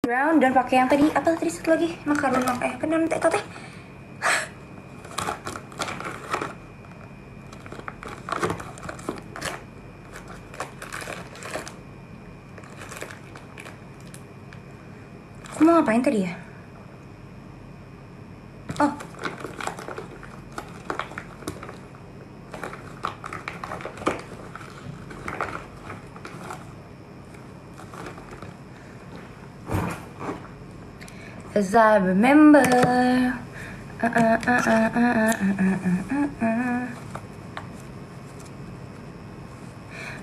Brown dan pakai yang tadi apa tadi satu lagi makaron kan nanti teh. Aku mau ngapain tadi ya? Oh. As I remember.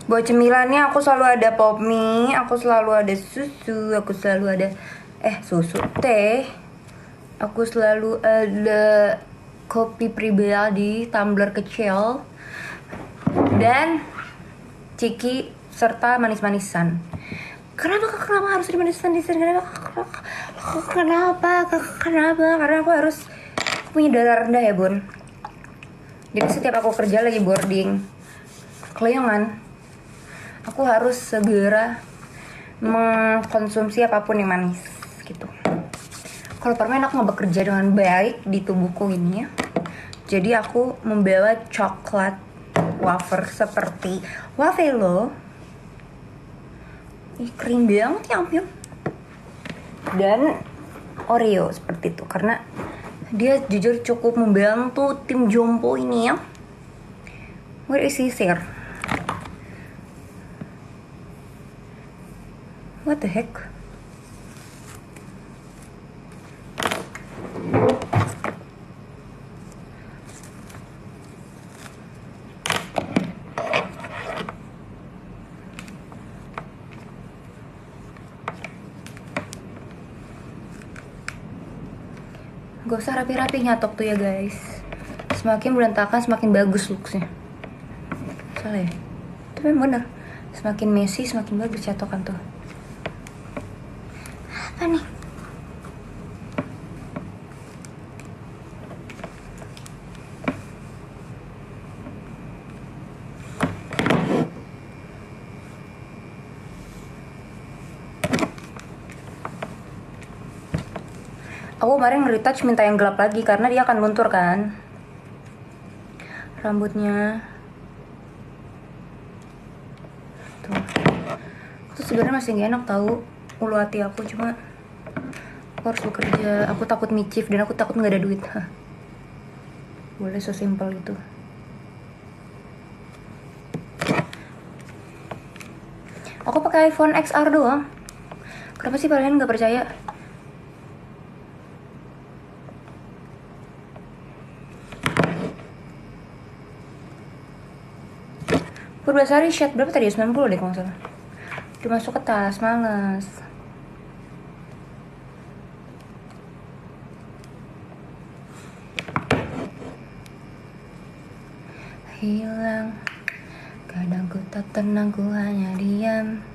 Buat cemilannya aku selalu ada pop mie, aku selalu ada susu, aku selalu ada susu teh. Aku selalu ada kopi pribadi tumbler kecil dan ciki serta manis-manisan. Kenapa harus dimanisan di sini? Kenapa? Karena aku punya darah rendah ya, Bun. Jadi setiap aku kerja lagi boarding kelayangan, aku harus segera mengkonsumsi apapun yang manis gitu. Kalau permen aku nggak bekerja dengan baik di tubuhku ini ya. Jadi aku membawa coklat wafer seperti Wafelo. Kering banget ya ampun. Dan Oreo seperti itu karena dia jujur cukup membantu tim Jompo ini ya. Where is he here? What the heck? Gak usah rapi-rapi nyatok tuh ya guys. Semakin berantakan semakin bagus looksnya. Salah ya? Itu memang bener. Semakin messy semakin bagus catokan tuh. Apa nih? Aku kemarin nge-retouch minta yang gelap lagi karena dia akan luntur kan rambutnya. Tuh. Itu sebenarnya masih gak enak tahu ulu hati aku, cuma aku harus bekerja. Aku takut micif dan aku takut nggak ada duit. Boleh so simple itu. Aku pakai iPhone XR doang. Kenapa sih kalian nggak percaya? Purbasari shade berapa tadi? 90 deh kalau nggak salah. Udah masuk ke tas, males. Hilang, kadang ku tak tenang, ku hanya diam.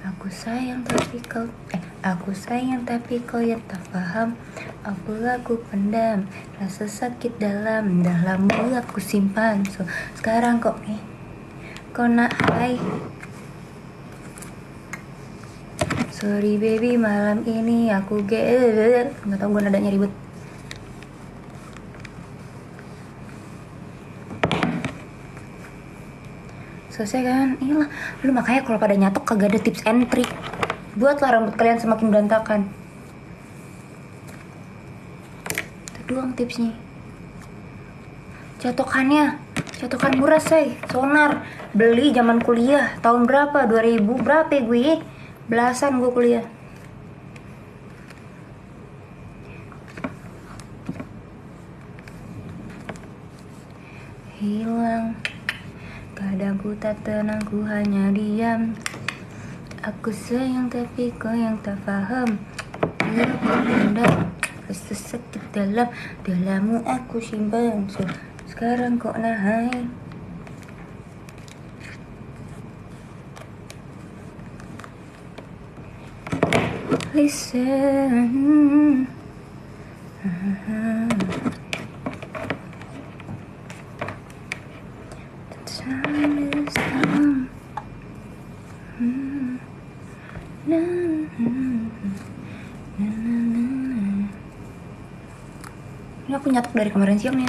Aku sayang tapi kau yang tak paham. Aku pendam, rasa sakit dalammu aku simpan. So sekarang kok nak hai. Sorry baby, malam ini aku nggak tahu gue nadanya ribet. Selesai kan? Iyalah, lu makanya kalau pada nyatok kagak ada tips and trick. Buatlah rambut kalian semakin berantakan. Itu doang tipsnya. Catokan murah say, Sonar. Beli zaman kuliah, tahun berapa? 2000 berapa ya gue? Belasan gue kuliah. Hilang, kadang ku tak tenang, ku hanya diam. Aku sayang tapi kau yang tak paham. Aku pendam, rasa sakit dalammu aku simpan. So sekarang kok nahai. Listen. The time is come. Ini aku nyatok dari kemarin siang nih.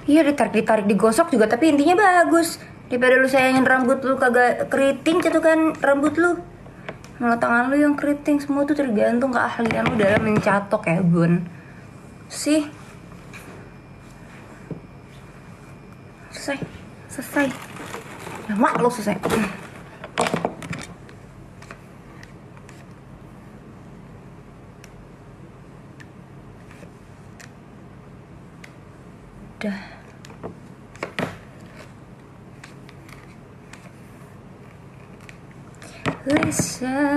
Iya, ditarik digosok juga, tapi intinya bagus. Daripada lu sayangin rambut lu kagak keriting catukan rambut lu, malah tangan lu yang keriting. Semua tuh tergantung keahlian lu dalam mencatok ya bun. Sih, selesai lama lu selesai. Udah. Listen.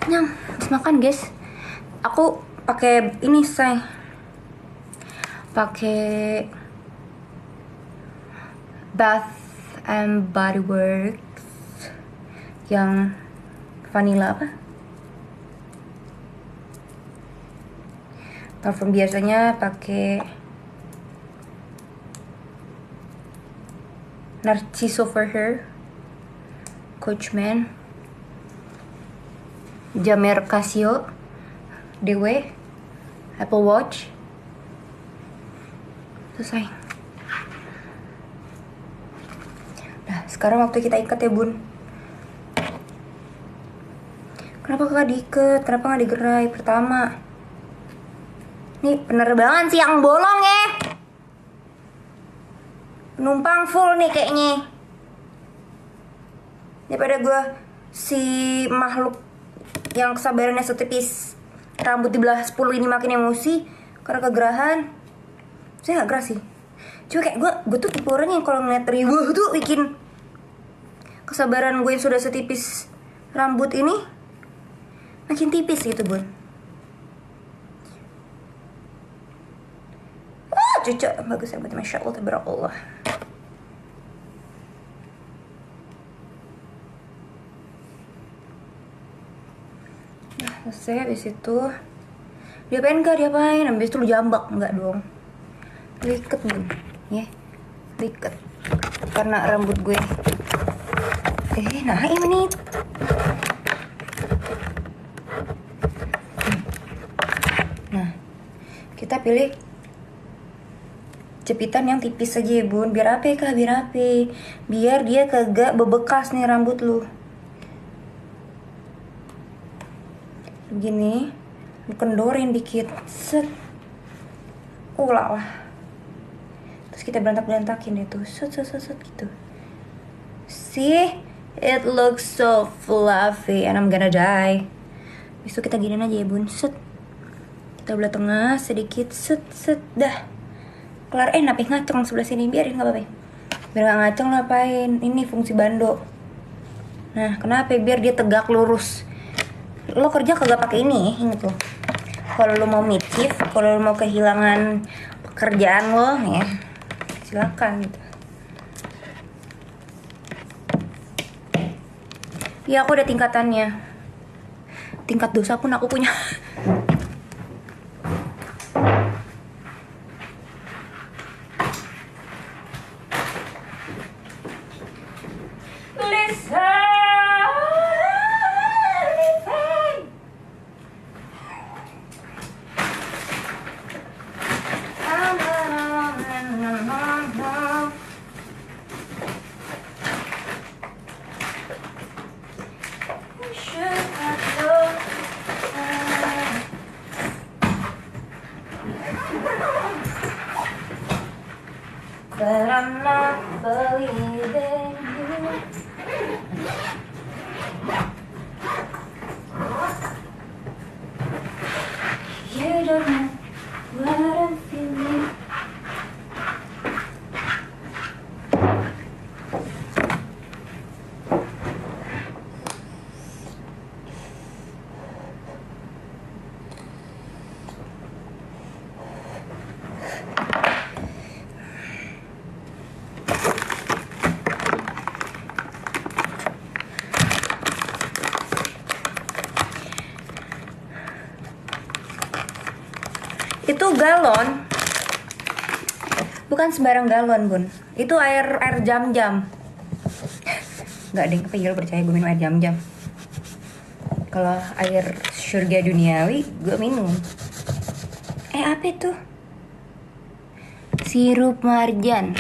Kenyang, habis makan guys. Aku pakai ini pakai Bath and Body Works yang vanilla apa? Parfum biasanya pakai Narciso for Her, Coachman, Jamer Casio, DW, Apple Watch. Selesai. Nah, sekarang waktu kita ikat ya bun. Kenapa gak diikat? Kenapa gak digerai? Pertama, nih penerbangan siang bolong ya. Penumpang full nih kayaknya. Daripada gue si makhluk yang kesabarannya setipis rambut dibelah 10 ini makin emosi karena kegerahan. Saya gak gerah sih, cuma kayak gue tuh tipe orang yang kalau ngeliat riwuh tuh bikin kesabaran gue yang sudah setipis rambut ini makin tipis gitu bun. Cucu bagus ya, masya Allah, tabarakallah. Nah, selesai. Habis itu diapain? Habis itu lu jambak? Enggak dong, liket bun ya, liket karena rambut gue nah ini nah kita pilih jepitan yang tipis aja ya bun, biar rapi biar dia kagak bebekas nih rambut lu. Begini lu kendorin dikit, set, lah. Terus kita berantakin itu, set gitu. See, it looks so fluffy and I'm gonna die. Habis itu kita giniin aja ya bun, set. Kita belah tengah sedikit, set, dah. Kelar, napi ngaceng sebelah sini, biarin gak apa-apa. Biar gak ngaceng ngapain, ini fungsi bando. Nah, kenapa? Biar dia tegak lurus. Lo kerja kagak pakai ini tuh. Kalau lo mau midchief, kalau lo mau kehilangan pekerjaan lo ya, silakan gitu. Ya aku ada tingkatannya. Tingkat dosa pun aku punya. But I'm not believing you. You don't know Itu galon. Bukan sembarang galon, Bun. Itu air jam-jam. Nggak deh, apa iya lo percaya gue minum air jam-jam? Kalau air surga duniawi gue minum. Apa itu? Sirup marjan.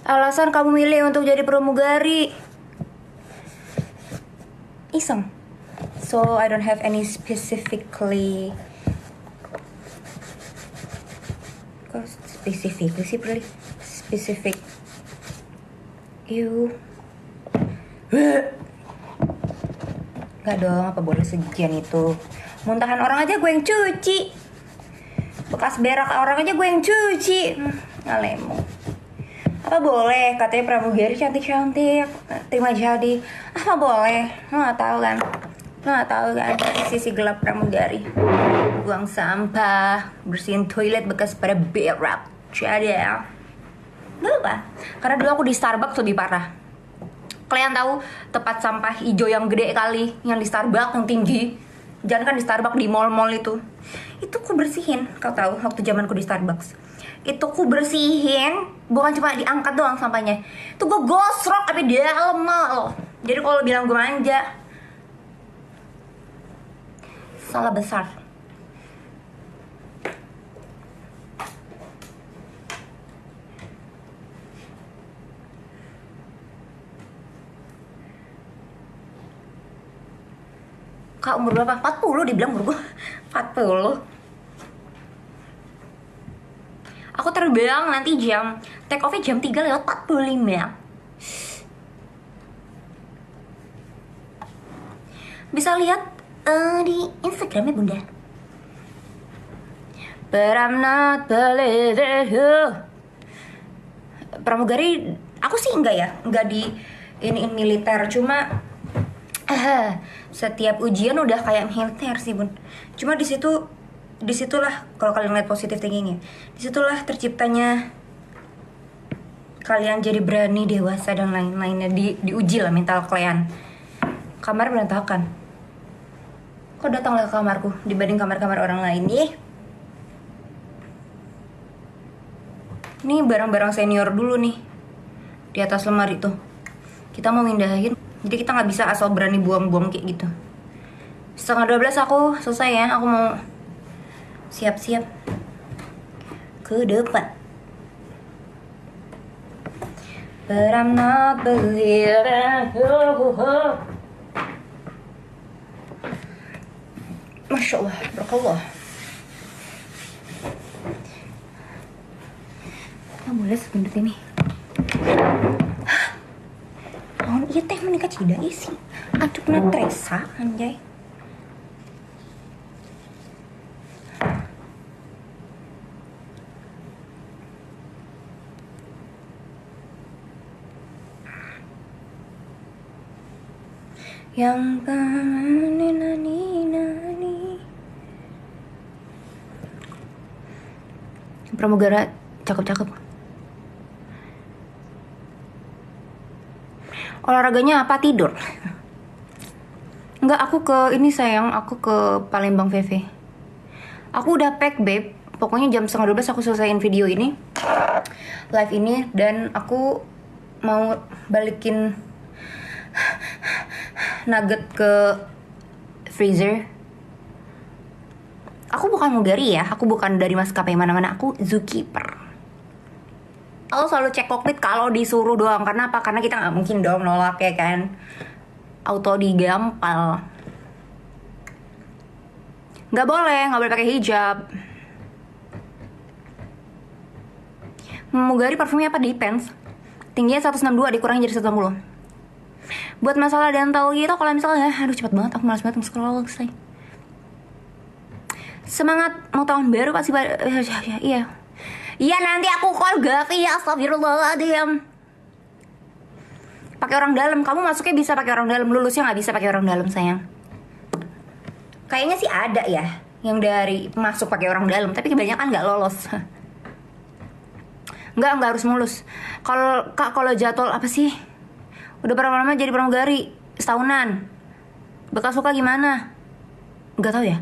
Alasan kamu milih untuk jadi pramugari? Iseng. So I don't have any specifically specific Gak dong, apa boleh sejian itu. Muntahan orang aja gue yang cuci, bekas berak orang aja gue yang cuci. Ngalemu. Apa boleh katanya pramugari cantik-cantik terima jadi? Apa boleh? Lo gak tahu kan sisi gelap pramugari. Buang sampah, bersihin toilet bekas pada berak. Jadi ya apa? Karena dulu aku di Starbucks lebih parah. Kalian tahu tempat sampah hijau yang gede kali, yang di Starbucks yang tinggi. Jangan kan di Starbucks, di mall-mall itu ku bersihin. Kau tahu waktu zamanku di Starbucks itu ku bersihin, bukan cuma diangkat doang sampahnya, itu gue gosrok tapi di dalam loh. Jadi kalau bilang gue manja, salah besar. Kak umur berapa? 40 dibilang umur gue 40. Aku terbang nanti take off-nya jam 3:45. Bisa lihat di Instagramnya Bunda. But I'm not believing you. Pramugari aku sih enggak di ini militer, cuma setiap ujian udah kayak militer sih Bun. Cuma disitulah kalau kalian lihat positif thinkingnya, disitulah terciptanya kalian jadi berani, dewasa dan lain-lainnya. Diuji lah mental kalian. Kamar berantakan, kok datanglah ke kamarku dibanding kamar-kamar orang lain nih. Ini barang-barang senior dulu nih di atas lemari tuh. Kita mau mindahin. Jadi kita nggak bisa asal berani buang-buang kayak gitu. 11:30 aku selesai ya. Aku mau siap-siap ke depan. But I'm not believing you. Masya Allah, barakallah. Nggak boleh segendut ini. Iya teh menikah tidak isi. Aduh kena Teresa anjay. Yang nani pramugara cakep-cakep. Olahraganya apa? Tidur? Enggak, aku ke ini sayang, aku ke Palembang VV. Aku udah pack babe. Pokoknya jam 11:30 aku selesaiin video ini, live ini, dan aku mau balikin nugget ke freezer. Aku bukan mugari ya, aku bukan dari maskapai mana-mana, aku zookeeper. Aku selalu cek kokpit kalau disuruh doang. Karena apa? Karena kita nggak mungkin dong nolak ya kan. Auto digampal. Nggak boleh pakai hijab. Mugari parfumnya apa? Depends. Tingginya 162 dikurangi jadi 160. Buat masalah dental gitu, kalau misalnya, aduh cepet banget, aku malas banget scroll say. Semangat mau tahun baru pasti iya. Iya nanti aku call Gavi ya, astagfirullahaladzim. Pakai orang dalam, kamu masuknya bisa pakai orang dalam, lulusnya nggak bisa pakai orang dalam sayang. Kayaknya sih ada ya yang dari masuk pakai orang dalam, tapi kebanyakan nggak lolos. Nggak harus mulus. Kalau jadwal apa sih? Udah berapa lama jadi pramugari? setahunan. Bekas luka gimana? Gak tahu ya.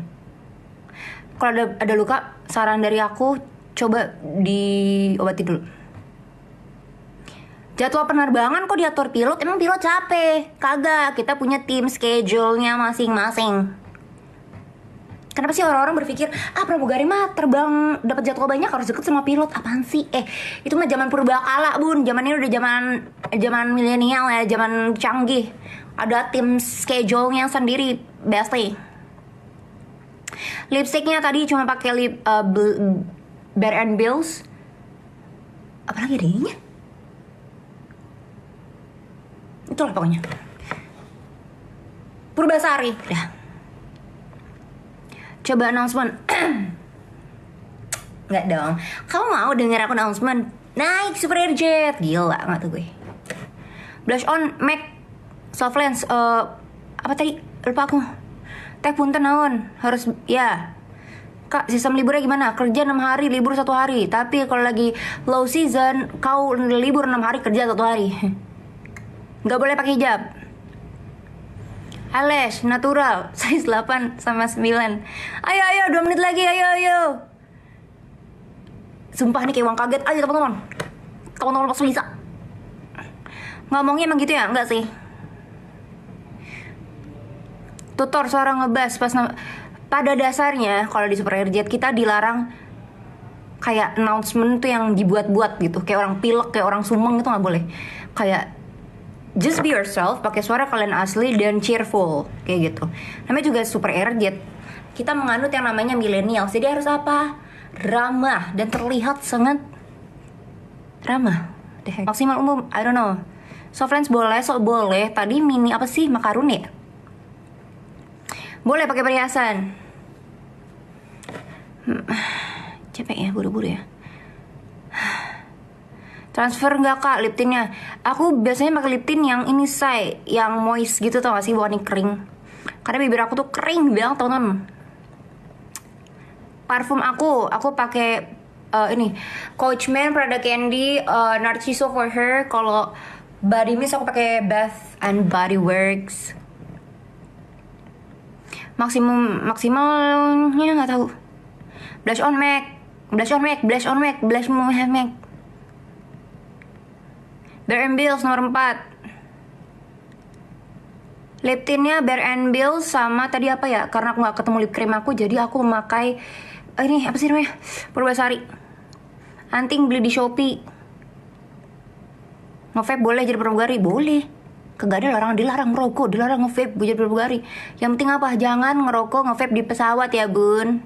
Kalau ada luka, saran dari aku coba diobati dulu. Jadwal penerbangan kok diatur pilot? Emang pilot capek? Kagak, kita punya tim schedule-nya masing-masing. Kenapa sih orang-orang berpikir pramugari mah terbang dapat jadwal banyak harus deket sama pilot? Apaan sih? Itu mah zaman purbakala, Bun. Zaman ini udah zaman milenial ya, zaman canggih. Ada tim schedule-nya sendiri, bestie. Lipsticknya tadi cuma pakai Bare and Bills. Apalagi adanya? Itulah pokoknya. Purbasari, ya. Coba announcement. Nggak dong. Kamu mau denger aku announcement? Naik Super Airjet. Gila nggak tuh gue. Blush on MAC Soft Lens. Apa tadi? Lupa aku. Teh punten naon. Harus ya. Kak, sistem liburnya gimana? Kerja 6 hari, libur 1 hari. Tapi kalau lagi low season, kau libur 6 hari, kerja 1 hari. Nggak boleh pakai hijab. Eyelash natural size 8 sama 9. Ayo 2 menit lagi, ayo. Sumpah nih kayak uang kaget. Ayo teman-teman. Teman-teman pas bisa. Ngomongnya emang gitu ya? Enggak sih. Tutor suara ngebas pas pada dasarnya kalau di Super Airjet kita dilarang kayak announcement tuh yang dibuat-buat gitu. Kayak orang pilek, kayak orang sumeng itu nggak boleh. Kayak just be yourself, pakai suara kalian asli dan cheerful kayak gitu. Namanya juga Super Airjet. Kita menganut yang namanya milenial. Jadi harus apa? Ramah dan terlihat sangat ramah. Maksimal umum, I don't know. Soft lens boleh, boleh. Tadi mini apa sih? Makaroni ya? Boleh pakai perhiasan. Capek ya, buru-buru ya. Transfer nggak kak lip tintnya? Aku biasanya pakai lip tint yang ini say, yang moist gitu tau gak sih, warna kering. Karena bibir aku tuh kering banget teman-teman. Parfum aku pakai ini Coachman Prada Candy Narciso for Her. Kalau body mist aku pakai Bath and Body Works. Maksimalnya nggak tahu. Blush on MAC. Bare and Bills nomor 4. Lip tintnya Bare and Bills sama tadi apa ya? Karena aku nggak ketemu lip cream aku, jadi aku memakai ini apa sih namanya? Purbasari. Anting beli di Shopee. Nge-vape boleh jadi pramugari? Boleh. Kagak ada larangan, dilarang merokok, dilarang nge-vape jadi pramugari. Yang penting apa? Jangan ngerokok nge-vape di pesawat ya, Bun.